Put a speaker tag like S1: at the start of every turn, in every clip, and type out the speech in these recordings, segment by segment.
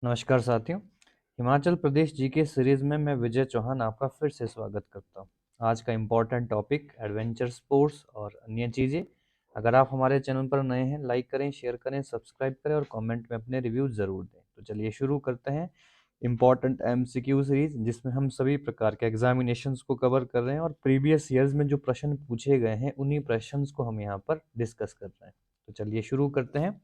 S1: नमस्कार साथियों। Himachal Pradesh GK series में मैं विजय चौहान आपका फिर से स्वागत करता हूं। आज का इम्पोर्टेंट टॉपिक एडवेंचर स्पोर्ट्स और अन्य चीज़ें। अगर आप हमारे चैनल पर नए हैं, लाइक करें, शेयर करें, सब्सक्राइब करें और कमेंट में अपने रिव्यू ज़रूर दें। तो चलिए शुरू करते हैं इम्पोर्टेंट एमसीक्यू सीरीज, जिसमें हम सभी प्रकार के एग्जामिनेशंस को कवर कर रहे हैं और प्रीवियस ईयर्स में जो प्रश्न पूछे गए हैं उन्हीं प्रश्न को हम यहाँ पर डिस्कस कर रहे हैं। तो चलिए शुरू करते हैं।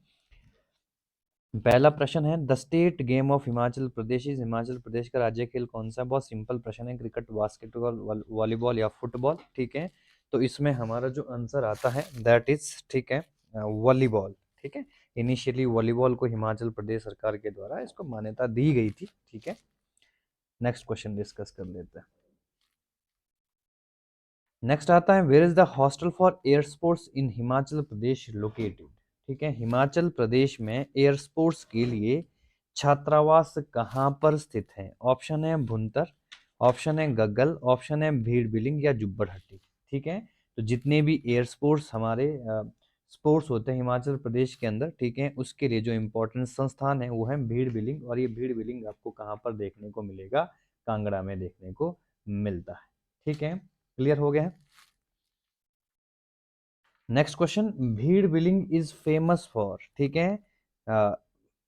S1: पहला प्रश्न है, the state game of Himachal Pradesh is, Himachal Pradesh का राज्य खेल कौन सा? बहुत सिंपल प्रश्न है, क्रिकेट, बास्केटबॉल, वॉलीबॉल या फुटबॉल। ठीक है, तो इसमें हमारा जो आंसर आता है दैट इज, ठीक है, वॉलीबॉल। ठीक है, इनिशियली वॉलीबॉल को हिमाचल प्रदेश सरकार के द्वारा इसको मान्यता दी गई थी। ठीक है, नेक्स्ट क्वेश्चन डिस्कस कर लेते हैं। नेक्स्ट आता है, where is the hostel for air sports in Himachal Pradesh located? ठीक है, हिमाचल प्रदेश में एयर स्पोर्ट्स के लिए छात्रावास कहाँ पर स्थित है? ऑप्शन है भुंतर, ऑप्शन है गग्गल, ऑप्शन है भीड़ बिलिंग या जुब्बड़हट्टी। ठीक है, तो जितने भी एयर स्पोर्ट्स हमारे स्पोर्ट्स होते हैं हिमाचल प्रदेश के अंदर, ठीक है, उसके लिए जो इम्पोर्टेंट संस्थान है वो है भीड़ बिलिंग, और ये भीड़ बिलिंग आपको कहाँ पर देखने को मिलेगा? कांगड़ा में देखने को मिलता है। ठीक है, क्लियर हो गया है। नेक्स्ट क्वेश्चन, भीड़ बिलिंग इज फेमस फॉर, ठीक है,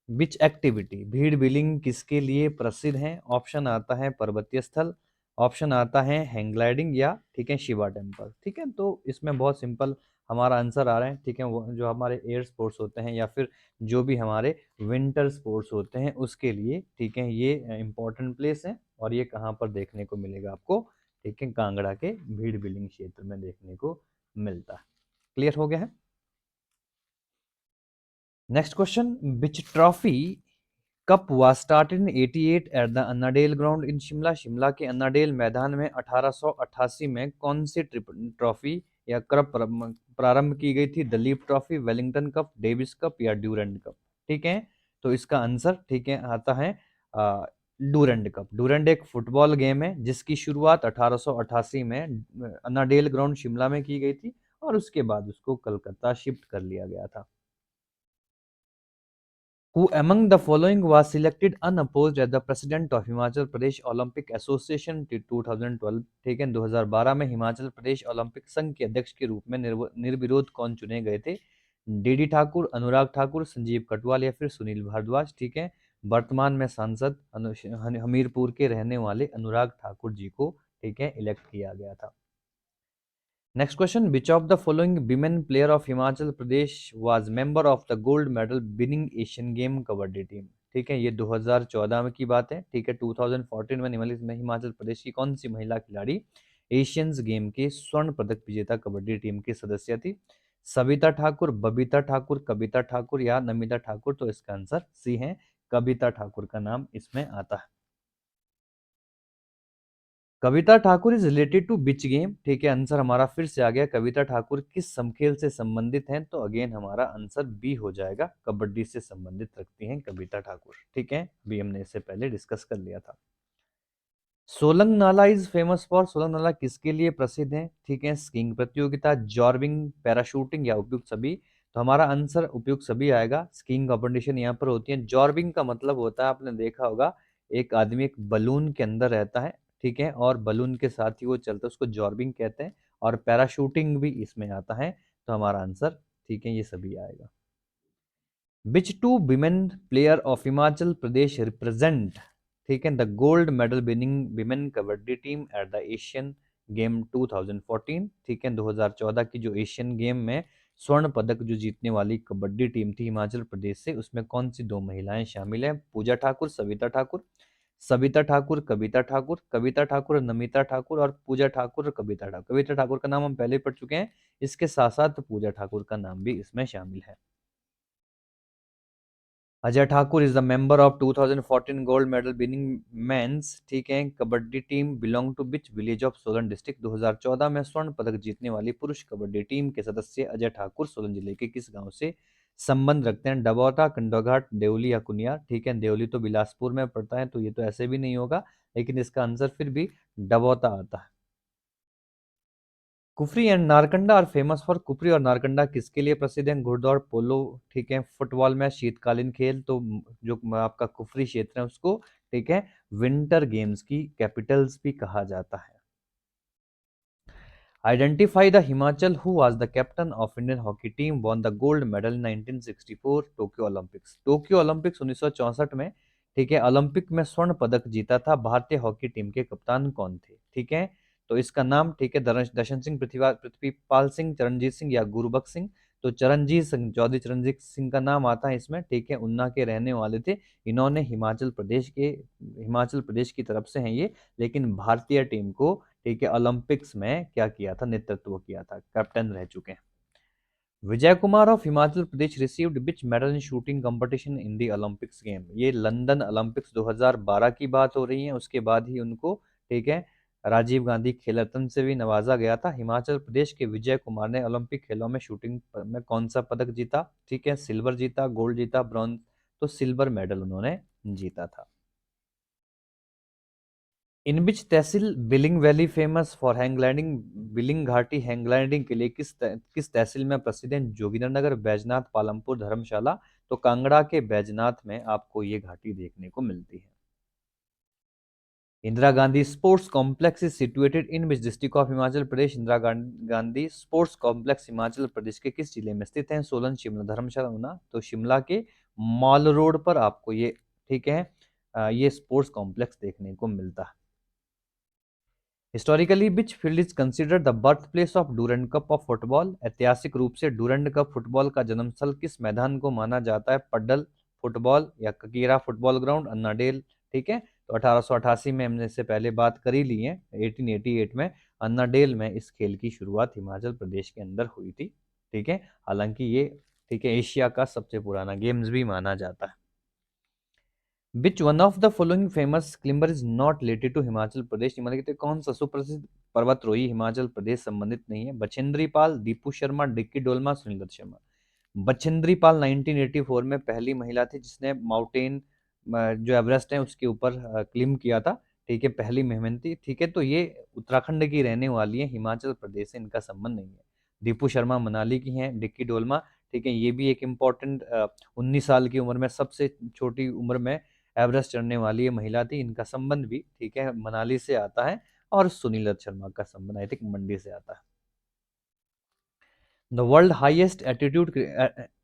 S1: विच एक्टिविटी? भीड़ बिलिंग किसके लिए प्रसिद्ध है? ऑप्शन आता है पर्वतीय स्थल, ऑप्शन आता है हैंग ग्लाइडिंग या, ठीक है, शिवा टेम्पल। ठीक है, तो इसमें बहुत सिंपल हमारा आंसर आ रहा है। ठीक है, वो जो हमारे एयर स्पोर्ट्स होते हैं या फिर जो भी हमारे विंटर स्पोर्ट्स होते हैं उसके लिए, ठीक है, ये इंपॉर्टेंट प्लेस है और ये कहाँ पर देखने को मिलेगा आपको? ठीक है, कांगड़ा के भीड़ बिलिंग क्षेत्र में देखने को मिलता है। क्लियर हो गया है। Next question, which trophy cup was started in 88 at the Annandale ground in Shimla? Shimla के अन्नाडेल मैदान में 1888 में कौन सी ट्रॉफी या कप प्रारंभ की गई थी? Duleep trophy, Wellington cup, Davis cup या ड्यूरेंट कप? ठीक है, तो इसका आंसर, ठीक है, आता है डूरेंट कप। डूरेंट एक फुटबॉल गेम है जिसकी शुरुआत 1888 में अन्नाडेल ग्राउंड शिमला में की गई थी और उसके बाद उसको कलकत्ता शिफ्ट कर लिया गया था। Who among the following was selected unopposed as the president of Himachal Pradesh Olympic association 2012? ठीक है, 2012 में हिमाचल प्रदेश ओलंपिक संघ के अध्यक्ष के रूप में निर्विरोध कौन चुने गए थे? डीडी ठाकुर, अनुराग ठाकुर, संजीव कटवाल या फिर सुनील भारद्वाज। ठीक है, वर्तमान में सांसद हमीरपुर के रहने वाले अनुराग ठाकुर जी को, ठीक है, इलेक्ट किया गया था। Next question, which of the following women player of Himachal Pradesh was member of the gold medal winning Asian game kabaddi team? ठीक है, ये 2014 में की बात है। ठीक है, 2014 में निम्नलिखित में हिमाचल प्रदेश की कौन सी महिला खिलाड़ी एशियंस गेम के स्वर्ण पदक विजेता कबड्डी टीम की सदस्य थी? सविता ठाकुर, बबीता ठाकुर, कविता ठाकुर या नमिता ठाकुर? तो इसका आंसर सी है, कविता ठाकुर का नाम इसमें आता है। Kavita Thakur is related to which game? ठीक है, आंसर हमारा फिर से आ गया, कविता ठाकुर किस समखेल से संबंधित हैं? तो अगेन हमारा आंसर बी हो जाएगा, कबड्डी से संबंधित रखती हैं कविता ठाकुर। ठीक है, अभी हमने इससे पहले डिस्कस कर लिया था। Solang Nala is famous for, Solang Nala किसके लिए प्रसिद्ध है? ठीक है, स्कीइंग प्रतियोगिता, जॉर्बिंग, पैराशूटिंग या उपयुक्त सभी? तो हमारा आंसर उपयुक्त सभी आएगा। स्कीइंग कंपटीशन यहाँ पर होती है। जॉर्बिंग का मतलब होता है, आपने देखा होगा, एक आदमी एक बलून के अंदर रहता है, ठीक है, और बलून के साथ ही वो चलता है, उसको जॉर्बिंग कहते हैं। और पैराशूटिंग भी इसमें आता है। तो हमारा आंसर, ठीक है, ये सभी आएगा। Which two women player of Himachal Pradesh represent, ठीक है, the gold medal winning women kabaddi team at the Asian game 2014? ठीक है, 2014 की जो एशियन गेम में स्वर्ण पदक जो जीतने वाली कबड्डी टीम थी हिमाचल प्रदेश से, उसमें कौन सी दो महिलाएं शामिल हैं? पूजा ठाकुर, सविता ठाकुर, सविता ठाकुर, कविता ठाकुर, कविता ठाकुर, नमिता ठाकुर और पूजा ठाकुर, कविता ठाकुर। कविता ठाकुर का नाम हम पहले पढ़ चुके हैं, इसके साथ साथ पूजा ठाकुर का नाम भी इसमें शामिल है। Ajay Thakur is the member of 2014 gold medal winning mens, ठीक है, kabaddi team belong to which village of Solan district? 2014 में स्वर्ण पदक जीतने वाली पुरुष कबड्डी टीम के सदस्य अजय ठाकुर सोलन जिले के किस गांव से संबंध रखते हैं? डबौटा, कंडोघाट, देवली या कुनियार? ठीक है, देवली तो बिलासपुर में पड़ता है, तो ये तो ऐसे भी नहीं होगा, लेकिन इसका आंसर फिर भी डबौता आता है। कुफरी एंड नारकंडा और फेमस फॉर कुफरी और नारकंडा किसके लिए प्रसिद्ध है? घुड़दौड़, पोलो, ठीक है, फुटबॉल मैच, शीतकालीन खेल। तो जो आपका कुफरी क्षेत्र है उसको, ठीक है, विंटर गेम्स की कैपिटल्स भी कहा जाता है। Identify the Himachal who was the captain of Indian hockey team won the gold medal 1964 Tokyo Olympics. Tokyo Olympics 1964 में, ठीक है, ओलंपिक में स्वर्ण पदक जीता था भारतीय हॉकी टीम के कप्तान कौन थे? ठीक है, तो इसका नाम, ठीक है, दर्शन सिंह, पृथ्वीपाल सिंह, चरणजीत सिंह या गुरबख्श सिंह। तो चरणजीत सिंह, चौधरी चरणजीत सिंह का नाम आता है इसमें, ठीक है, उन्ना के रहने वाले थे। इन्होंने हिमाचल प्रदेश की तरफ से हैं ये, लेकिन भारतीय टीम को, ठीक है, ओलंपिक्स में क्या किया था? नेतृत्व किया था, कैप्टन रह चुके हैं। Vijay Kumar of Himachal Pradesh received which medal in shooting competition in the Olympics game. ये लंदन ओलंपिक्स 2012 की बात हो रही है, उसके बाद ही उनको, ठीक है, राजीव गांधी खेल रत्न से भी नवाजा गया था। हिमाचल प्रदेश के विजय कुमार ने ओलंपिक खेलों में शूटिंग में कौन सा पदक जीता? ठीक है, सिल्वर जीता, गोल्ड जीता, ब्रॉन्ज। तो सिल्वर मेडल उन्होंने जीता था। In which tehsil Billing valley famous for hang gliding. Billing घाटी हैंग ग्लाइडिंग के लिए किस तहसील में प्रसिद्ध है? जोगिंद्रनगर, बैजनाथ, पालमपुर, धर्मशाला। तो कांगड़ा के बैजनाथ में आपको ये घाटी देखने को मिलती है। Indira Gandhi sports complex is situated in which district of Himachal Pradesh. Indira Gandhi sports complex Himachal Pradesh के किस जिले में स्थित है? सोलन, शिमला, धर्मशाला, ऊना। तो शिमला के मॉल रोड पर आपको ये, ठीक है, ये स्पोर्ट्स कॉम्प्लेक्स देखने को मिलता है। Historically which field is considered the birth place of Durand cup of football. ऐतिहासिक रूप से डूरंड कप फुटबॉल का जन्मस्थल किस मैदान को माना जाता है? पड्डल फुटबॉल या ककीरा फुटबॉल ग्राउंड, अन्नाडेल। ठीक है, तो 1888 में हमने इससे पहले बात करी ली है, 1888 में अन्नाडेल में इस खेल की शुरुआत हिमाचल प्रदेश के अंदर हुई थी। ठीक है, हालांकि ये, ठीक है, एशिया का सबसे पुराना गेम्स भी माना जाता है। Which one of the following famous climber is not related to Himachal Pradesh. निम्नलिखित में कौन सा सुप्रसिद्ध पर्वतरोही हिमाचल प्रदेश संबंधित नहीं है? बछेंद्री पाल, दीपू शर्मा, डिक्की डोलमा, सुनील दत्त शर्मा। बछेंद्री पाल 1984 में पहली महिला थी जिसने माउंटेन, जो एवरेस्ट है उसके ऊपर क्लिम किया था। ठीक है, पहली मेहनती। ठीक है, तो ये उत्तराखंड की रहने वाली है, हिमाचल प्रदेश से इनका संबंध नहीं है। दीपू शर्मा मनाली की हैं, डिक्की डोलमा, ठीक है, ये भी एक इम्पॉर्टेंट, 19 साल की उम्र में सबसे छोटी उम्र में एवरेस्ट चढ़ने वाली ये महिला थी। इनका संबंध भी, ठीक है, मनाली से आता है। और सुनील दत्त शर्मा का संबंध आई थिंक मंडी से आता है। The world highest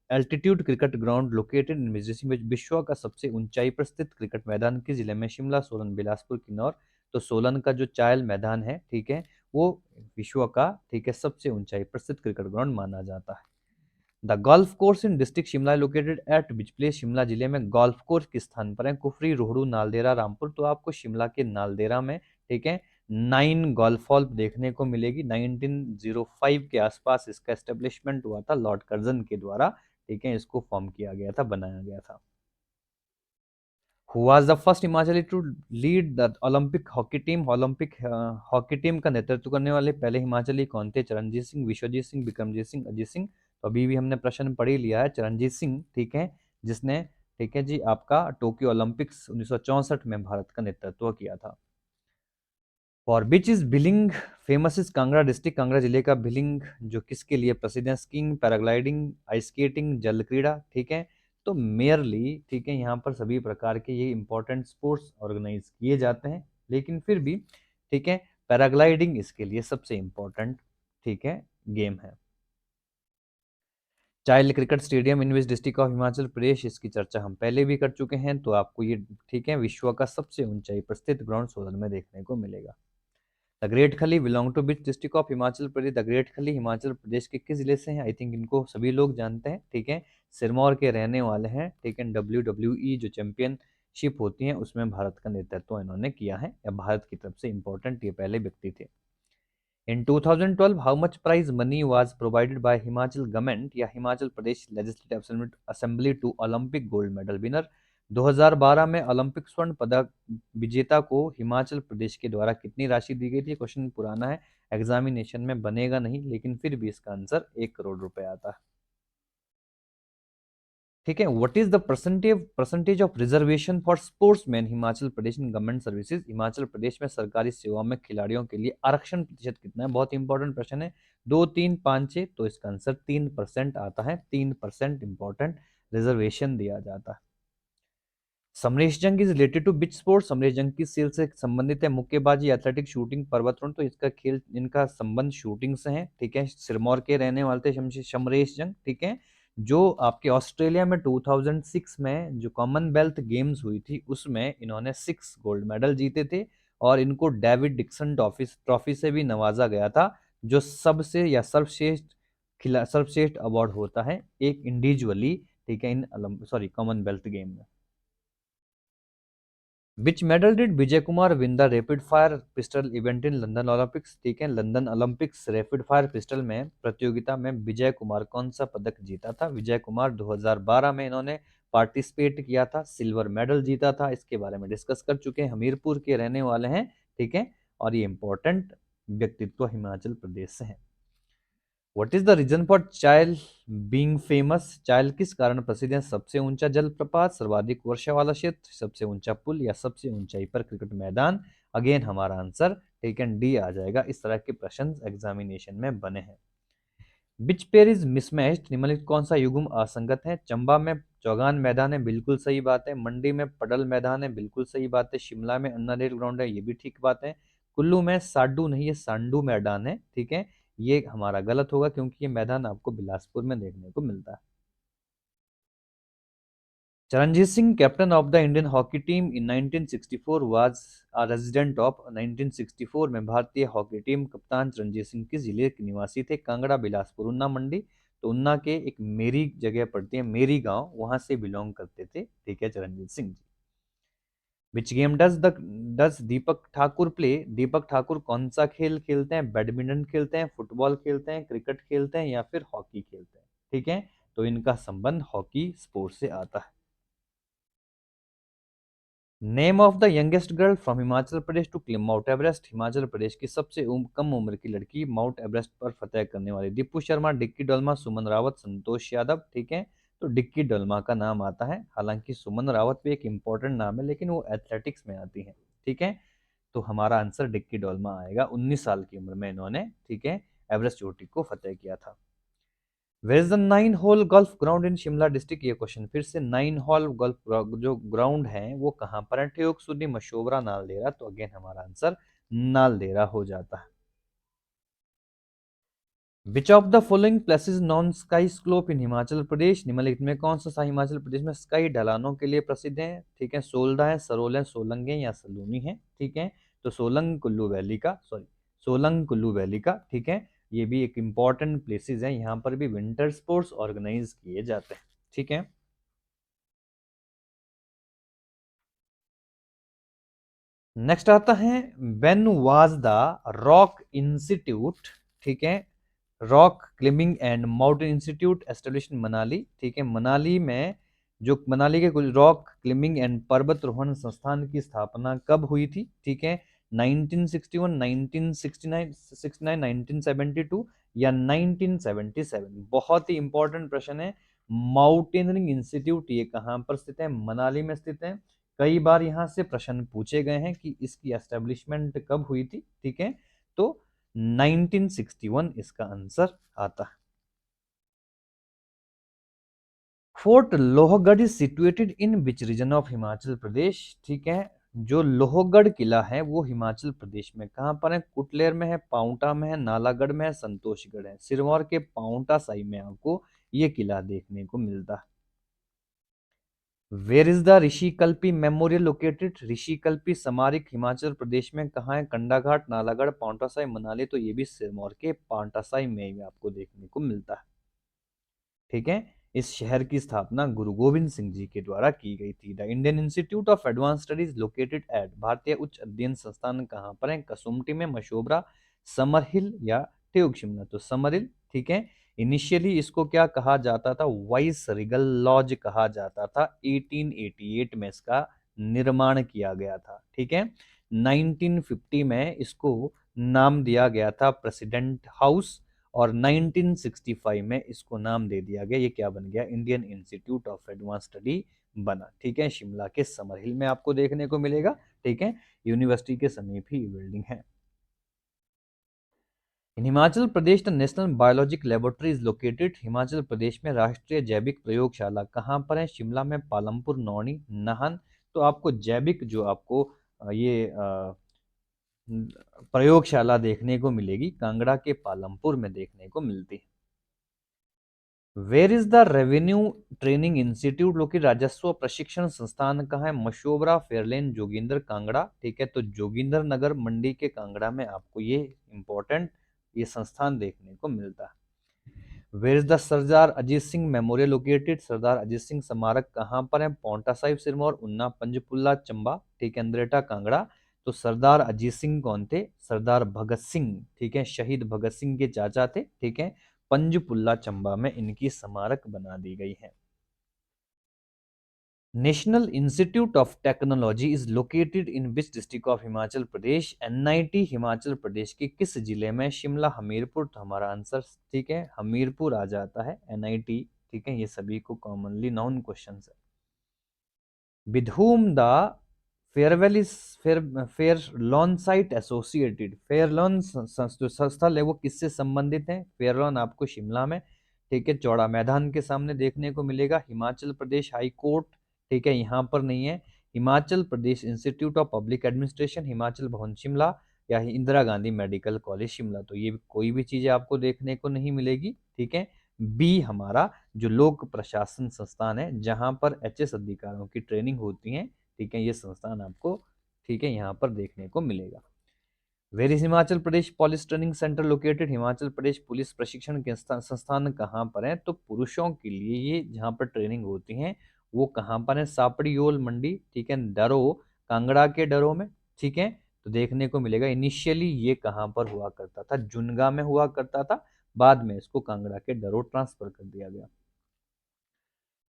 S1: altitude cricket ground located in which. विश्व का सबसे ऊंचाई पर स्थित क्रिकेट मैदान किस जिले में? शिमला, सोलन, बिलासपुर, किन्नौर। तो सोलन का जो चायल मैदान है, ठीक है, वो विश्व का, ठीक है, सबसे ऊंचाई पर स्थित क्रिकेट ग्राउंड माना जाता है। The golf course in district Shimla located at which place. Shimla जिले में गोल्फ कोर्स किस स्थान पर है? कुफरी, रोहड़ू, नालदेहरा, रामपुर। तो आपको शिमला के नालदेहरा में, ठीक है, 9 गोल्फ हॉल देखने को मिलेगी। 1905 के आसपास इसका एस्टेब्लिशमेंट हुआ था लॉर्ड कर्जन के द्वारा। ठीक है, इसको फॉर्म किया गया था, बनाया गया था। Who was the first Himachali to lead the Olympic hockey team. Olympic hockey team का नेतृत्व करने वाले पहले हिमाचली कौन थे? चरणजीत सिंह, विश्वजीत सिंह, विक्रमजीत सिंह, अजीत सिंह। तो अभी भी हमने प्रश्न पढ़ ही लिया है, चरणजीत सिंह, ठीक है, जिसने, ठीक है जी, आपका टोक्यो ओलंपिक्स 1964 में भारत का नेतृत्व किया था। For beach is billing famous is Kangra district. Kangra जिले का बिलिंग जो किसके लिए प्रसिद्ध है? स्कीइंग, पैराग्लाइडिंग, आइस स्केटिंग, जल क्रीड़ा। ठीक है, तो मेयरली, ठीक है, यहाँ पर सभी प्रकार के ये इंपॉर्टेंट स्पोर्ट्स ऑर्गेनाइज किए जाते हैं, लेकिन फिर भी, ठीक है, पैराग्लाइडिंग इसके लिए सबसे इंपॉर्टेंट, ठीक है, गेम है। Chail cricket stadium in which district of Himachal Pradesh, इसकी चर्चा हम पहले भी कर चुके हैं, तो आपको ये, ठीक है, विश्व का सबसे ऊंचाई पर स्थित ग्राउंड सोलन में देखने को मिलेगा। The great Khali belong to which district of Himachal Pradesh. The great Khali Himachal Pradesh के किस जिले से हैं? आई थिंक इनको सभी लोग जानते हैं, ठीक है, सिरमौर के रहने वाले हैं। ठीक है, WWE जो चैंपियनशिप होती है उसमें भारत का नेतृत्व इन्होंने किया है, या भारत की तरफ से इंपॉर्टेंट ये पहले व्यक्ति थे। In 2012 how much prize money was provided by Himachal government या Himachal Pradesh legislative assembly to Olympic gold medal winner. 2012 में ओलंपिक स्वर्ण पदक विजेता को हिमाचल प्रदेश के द्वारा कितनी राशि दी गई थी? क्वेश्चन पुराना है, एग्जामिनेशन में बनेगा नहीं, लेकिन फिर भी इसका आंसर 1 करोड़ रुपए आता है। ठीक है। What is the percentage of reservation for sportsman Himachal Pradesh in government services? Himachal Pradesh में सरकारी सेवा में खिलाड़ियों के लिए आरक्षण प्रतिशत कितना है? बहुत इंपॉर्टेंट प्रश्न है। 2, 3, 5, 6, तो इसका आंसर 3% आता है। 3% इंपॉर्टेंट रिजर्वेशन दिया जाता है। Samresh Jung is related to which sport? Samresh Jung किस खेल से संबंधित है? मुक्केबाजी, एथलेटिक, शूटिंग, पर्वतारोहण। तो इसका खेल, इनका संबंध शूटिंग से है। ठीक है। सिरमौर के रहने वाले थे समरेश जंग। ठीक है। जो आपके ऑस्ट्रेलिया में 2006 में जो कॉमनवेल्थ गेम्स हुई थी उसमें इन्होंने 6 गोल्ड मेडल जीते थे और इनको डेविड डिक्सन ट्रॉफी से भी नवाजा गया था, जो सबसे या सर्वश्रेष्ठ अवार्ड होता है एक इंडिविजुअली। ठीक है। इन कॉमनवेल्थ गेम में विच medal did Vijay Kumar win the rapid fire pistol event in London Olympics? ठीक है। London Olympics rapid fire pistol में प्रतियोगिता में विजय कुमार कौन सा पदक जीता था? विजय कुमार 2012 में इन्होंने पार्टिसिपेट किया था, सिल्वर मेडल जीता था। इसके बारे में डिस्कस कर चुके हैं। हमीरपुर के रहने वाले हैं। ठीक है। और ये इंपॉर्टेंट व्यक्तित्व हिमाचल प्रदेश से है। What is the reason for Chail being famous? Chail किस कारण प्रसिद्ध है? सबसे ऊंचा जलप्रपात, सर्वाधिक वर्षा वाला क्षेत्र, सबसे ऊंचा पुल या सबसे ऊंचाई पर क्रिकेट मैदान? अगेन हमारा आंसर ठीक है डी आ जाएगा। इस तरह के प्रश्न एग्जामिनेशन में बने हैं। Which pair is mismatched? निम्नलिखित कौन सा युग्म असंगत है? चंबा में चौगान मैदान है, बिल्कुल सही बात है। मंडी में पडल मैदान है, बिल्कुल सही बात है। शिमला में अन्ना रेल ग्राउंड है, ये भी ठीक बात है। कुल्लू में साडू नहीं, ये सांडू मैदान है। ठीक है। ये हमारा गलत होगा क्योंकि ये मैदान आपको बिलासपुर में देखने को मिलता है। Charanjit Singh, captain of the Indian hockey team in 1964 was a resident of. 1964 में भारतीय हॉकी टीम कप्तान चरणजीत सिंह किस जिले के निवासी थे? कांगड़ा, बिलासपुर, उन्ना, मंडी। तो उन्ना के एक मेरी जगह पड़ती है, मेरी गांव, वहां से बिलोंग करते थे। ठीक है Charanjit Singh ji. Which game does Deepak Thakur play? Deepak Thakur कौन सा खेल खेलते हैं? बैडमिंटन खेलते हैं, फुटबॉल खेलते हैं, क्रिकेट खेलते हैं या फिर हॉकी खेलते हैं? ठीक है। तो इनका संबंध हॉकी स्पोर्ट से आता है। Name of the youngest girl from Himachal Pradesh to climb Mount Everest? Himachal Pradesh की सबसे कम उम्र की लड़की माउंट एवरेस्ट पर फतह करने वाली? दीपू शर्मा, डिक्की डोलमा, सुमन रावत, संतोष यादव। ठीक है। तो डिक्की डोलमा का नाम आता है। हालांकि सुमन रावत भी एक इंपॉर्टेंट नाम है लेकिन वो एथलेटिक्स में आती है। ठीक है। तो हमारा आंसर डिक्की डोलमा आएगा। 19 साल की उम्र में इन्होंने ठीक है एवरेस्ट चोटी को फतेह किया था। Where is the 9 hole golf ground in Shimla district? ये क्वेश्चन फिर से 9 होल गोल्फ जो ग्राउंड है वो कहाँ पर है? ठियोग, सुन्नी, मशोबरा, नालदेहरा। तो अगेन हमारा आंसर नालदेहरा हो जाता है। Which of the following places known ski slope in Himachal Pradesh? निम्नलिखित में कौन सा हिमाचल प्रदेश में स्काई ढलानों के लिए प्रसिद्ध है? ठीक है। सोलदा है, सरोल है, सोलंग है या सलूनी है? ठीक है। तो सोलंग कुल्लू वैली का ठीक है। ये भी एक इंपॉर्टेंट प्लेसेस है, यहाँ पर भी विंटर स्पोर्ट्स ऑर्गेनाइज किए जाते हैं। ठीक है। नेक्स्ट आता है when was the rock institute ठीक है rock climbing and mountain institute establish in Manali? ठीक है। मनाली में जो मनाली के कुछ रॉक क्लाइंबिंग एंड पर्वतारोहण संस्थान की स्थापना कब हुई थी? ठीक है। 1961, 1969, 69, 1972 या 1977? बहुत ही इंपॉर्टेंट प्रश्न है। माउंटेनियरिंग इंस्टीट्यूट ये कहाँ पर स्थित है? मनाली में स्थित है। कई बार यहाँ से प्रश्न पूछे गए हैं कि इसकी एस्टेब्लिशमेंट कब हुई थी? ठीक है। तो 1961 इसका आंसर आता है। Fort Lohgarh is situated in which region of Himachal Pradesh? ठीक है। जो लोहगढ़ किला है वो हिमाचल प्रदेश में कहाँ पर है? कुटलेर में है, पाउंटा में है, नालागढ़ में है, संतोषगढ़ है? सिरमौर के पाउंटा साहिब में आपको ये किला देखने को मिलता है। Where is the Rishikalpi memorial located? Rishikalpi स्मारक हिमाचल प्रदेश में कहाँ है? कंडाघाट, नालागढ़, पाउंटा साहिब, मनाली? तो ये भी सिरमौर के पाउंटा साहिब में ही आपको देखने को मिलता है। ठीक है। इस शहर की स्थापना गुरु गोविंद सिंह जी के द्वारा की गई थी। The Indian institute of advance studies located at? भारतीय उच्च अध्ययन संस्थान कहाँ पर है? कसुम्पटी में, मशोबरा, समरहिल या ठियोग शिमला? तो समरहिल। ठीक है। इनिशियली इसको क्या कहा जाता था? वाइस रिगल लॉज कहा जाता था। 1888 में इसका निर्माण किया गया था। ठीक है। 1950 में इसको नाम दिया गया था प्रेसिडेंट हाउस और 1965 में इसको नाम दे दिया गया, ये क्या बन गया, Indian institute of advance study बना। ठीक है, शिमला के समर हिल में आपको देखने को मिलेगा। ठीक है, यूनिवर्सिटी के समीप ही बिल्डिंग है। In Himachal Pradesh the national biologic laboratory is located, Himachal Pradesh में राष्ट्रीय जैविक प्रयोगशाला कहाँ पर है, शिमला में, पालमपुर, नौणी, नाहन। तो आपको जैविक जो आपको प्रयोगशाला देखने को मिलेगी, कांगड़ा के पालमपुर में देखने को मिलती है। Where is the revenue training institute located, राजस्व प्रशिक्षण संस्थान कहाँ है, मशोबरा, फेयरलेन, जोगिंदर, कांगड़ा। ठीक है, तो जोगिंदर नगर मंडी के कांगड़ा में आपको ये इंपॉर्टेंट ये संस्थान देखने को मिलता है। Where is the Sardar Ajit Singh memorial located, Sardar Ajit Singh स्मारक कहाँ पर है, पौंटा साहिब, सिरमौर, उन्ना, पंचकुला, चंबा। ठीक है, अंद्रेटा, कांगड़ा। तो सरदार अजीत सिंह कौन थे, सरदार भगत सिंह। ठीक है, शहीद भगत सिंह के चाचा थे। ठीक है, पंचकुला, चंबा में इनकी स्मारक बना दी गई है। National institute of technology is located in which district of Himachal Pradesh, NIT Himachal Pradesh के किस जिले में, शिमला, हमीरपुर। तो हमारा आंसर ठीक है हमीरपुर आ जाता है, एनआईटी। ठीक है, ये सभी को कॉमनली नॉन क्वेश्चन है। With whom the farewell is Fairlawn site associated, Fairlawn जो स्थल है वो किससे संबंधित है, फेयरलॉन आपको शिमला में, ठीक है, चौड़ा मैदान के सामने देखने को मिलेगा। हिमाचल प्रदेश हाई कोर्ट, ठीक है, यहाँ पर नहीं है। Himachal Pradesh institute of public administration, Himachal Bhavan Shimla, या इंदिरा गांधी मेडिकल कॉलेज शिमला। तो ये कोई भी चीजें आपको देखने को नहीं मिलेगी। ठीक है, बी हमारा जो लोक प्रशासन संस्थान है जहां पर एचएस अधिकारियों की ट्रेनिंग होती है। ठीक है, ये संस्थान आपको ठीक है यहाँ पर देखने को मिलेगा। Where is Himachal Pradesh police training centre located, Himachal Pradesh police प्रशिक्षण के संस्थान कहाँ पर है, तो पुरुषों के लिए ये जहाँ पर ट्रेनिंग होती है वो कहाँ पर है, सापड़ियोल मंडी। ठीक है, डरो, कांगड़ा के डरो में। ठीक है, तो देखने को मिलेगा। इनिशियली ये कहाँ पर हुआ करता था, जुनगा में हुआ करता था, बाद में इसको कांगड़ा के डरो ट्रांसफर कर दिया गया।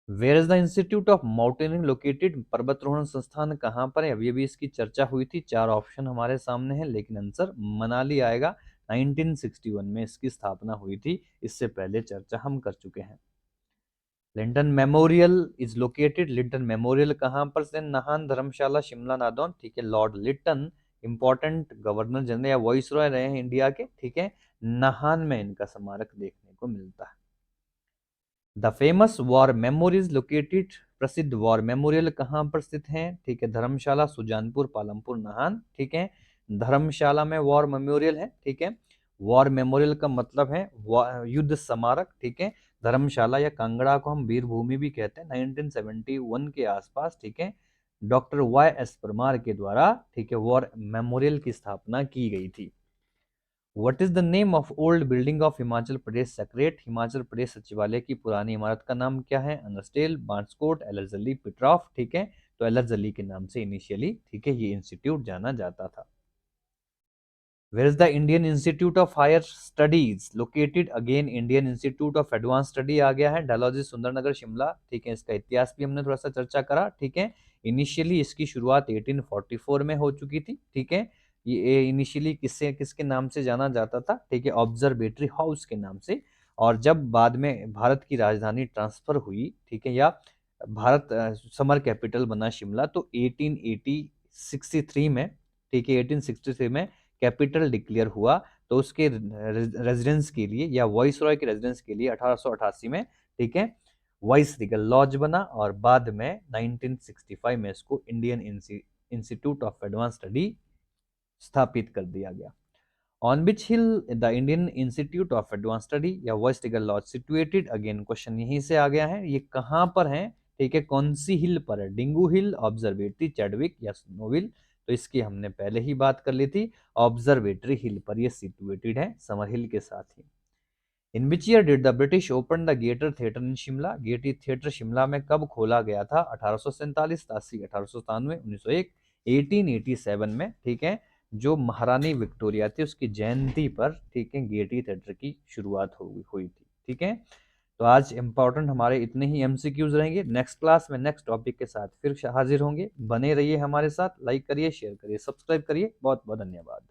S1: Where is the institute of mountaineering located, पर्वतरोहण संस्थान कहाँ पर है, अभी अभी इसकी चर्चा हुई थी, चार ऑप्शन हमारे सामने है, लेकिन आंसर मनाली आएगा। 1961 में इसकी स्थापना हुई थी, इससे पहले चर्चा हम कर चुके हैं। Linton memorial is located, Linton memorial कहाँ पर से, नाहन, धर्मशाला, शिमला, नादौन। ठीक है, lord Lytton important governor general या वॉइस रॉय रहे हैं इंडिया के। ठीक है, नाहन में इनका स्मारक देखने को मिलता है। The famous war memories located, प्रसिद्ध वॉर मेमोरियल कहाँ पर स्थित हैं, ठीक है, धर्मशाला, सुजानपुर, पालमपुर, नाहन। ठीक है, धर्मशाला में वॉर मेमोरियल है। ठीक है, वॉर मेमोरियल का मतलब है युद्ध स्मारक। ठीक है, धर्मशाला या कांगड़ा को हम वीर भूमि भी कहते हैं। 1971 के आसपास, ठीक है, डॉक्टर YS परमार के द्वारा, ठीक है, वॉर मेमोरियल की स्थापना की गई थी। What is the name of old building of Himachal Pradesh secret, Himachal Pradesh सचिवालय की पुरानी इमारत का नाम क्या है, अनस्टेल, बांसकोट, एलर्जली, पिट्रॉफ। ठीक है, तो एलर्जली के नाम से इनिशियली, ठीक है, ये इंस्टीट्यूट जाना जाता था। Where is the Indian institute of higher studies located, again Indian institute of advance study आ गया है, डलहौजी, सुंदरनगर, शिमला। ठीक है, इसका इतिहास भी हमने थोड़ा सा चर्चा करा। ठीक है, इनिशियली इसकी शुरुआत 1844 में हो चुकी थी। ठीक है, ये इनिशियली किसके नाम से जाना जाता था, ठीक है, ऑब्जर्वेटरी हाउस के नाम से। और जब बाद में भारत की राजधानी ट्रांसफर हुई, ठीक है, या भारत समर कैपिटल बना शिमला, तो 1863 में, ठीक है, 1863 में कैपिटल डिक्लेयर हुआ। तो उसके रेजिडेंस के लिए या वॉइस रॉय के रेजिडेंस के लिए 1888 में, ठीक है, वॉइस रिगल लॉज बना, और बाद में 1965 में इसको Indian institute of advance study स्थापित कर दिया गया। On which hill the Indian institute of advance study या viceregal lodge situated, again question यहीं से आ गया है, ये कहां पर है, ठीक है, कौन सी हिल पर है, डिंगू हिल, ऑब्जर्वेटरी, चैडविक या स्नोविल। तो इसकी हमने पहले ही बात कर ली थी, ऑब्जर्वेटरी हिल पर ये सिचुएटेड है, समर हिल के साथ ही। In which year did the British open the Gaiety theatre in Shimla, Gaiety theatre Shimla में कब खोला गया था, 1847, 1897, 1901, 1887 में। ठीक है, जो महारानी विक्टोरिया थी उसकी जयंती पर, ठीक है, गेटी थिएटर की शुरुआत हुई थी। ठीक है, तो आज इंपॉर्टेंट हमारे इतने ही एमसीक्यूज रहेंगे। नेक्स्ट क्लास में नेक्स्ट टॉपिक के साथ फिर हाजिर होंगे, बने रहिए हमारे साथ, लाइक करिए, शेयर करिए, सब्सक्राइब करिए। बहुत बहुत धन्यवाद।